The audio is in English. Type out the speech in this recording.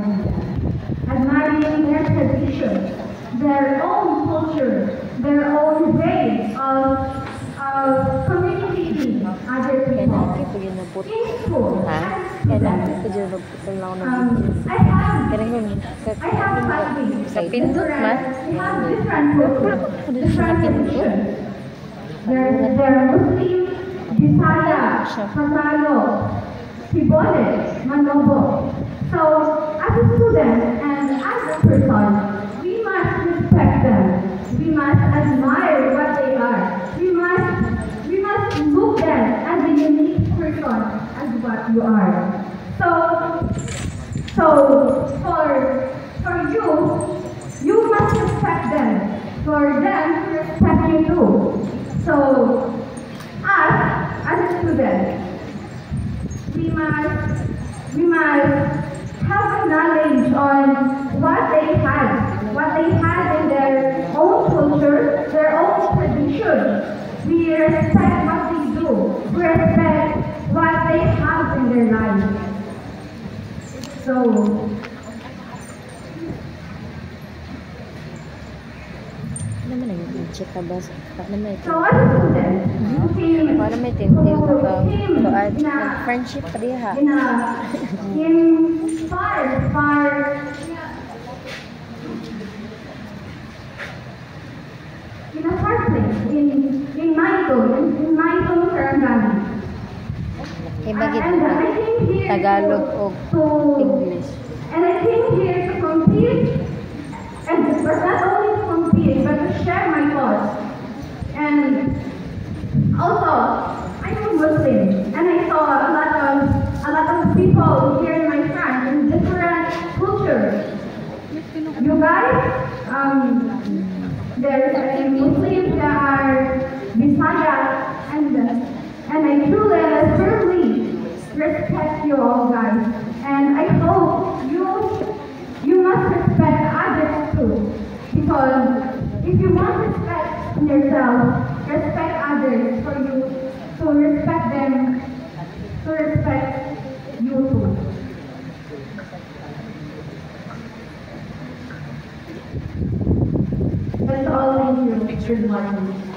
admiring them, admiring their traditions, their own culture, their own way of communicating other people. In school, I have classmates Sa pindot man. we have different cultures, different traditions. They're Muslim, Bisaya, Tagalog, Tibones, Manobo. So, as a student and as a person, we must respect them. We must admire what they are. We must look them as a unique person as what you are. So for you must respect them. For them to respect you too. So, us as a student, we must have knowledge on what they had in their own culture, their own tradition. We respect what they do. We respect what they have in their lives. So, so as a student, friendship pa diha. in far in a far place in Maitong, Sarangani. And I came here Tagalog o to English. And I came here to compete, and but not only to compete, but to share my thoughts. And also, I'm a Muslim, and I saw a lot of people here in my front in different cultures. You guys, there's a Muslims that are Bisaya, and I truly and firmly respect you all guys. And I hope you must respect others too. Because if you want respect in yourself, respect others for you to respect them, to respect you too. That's all. Thank you. Good morning.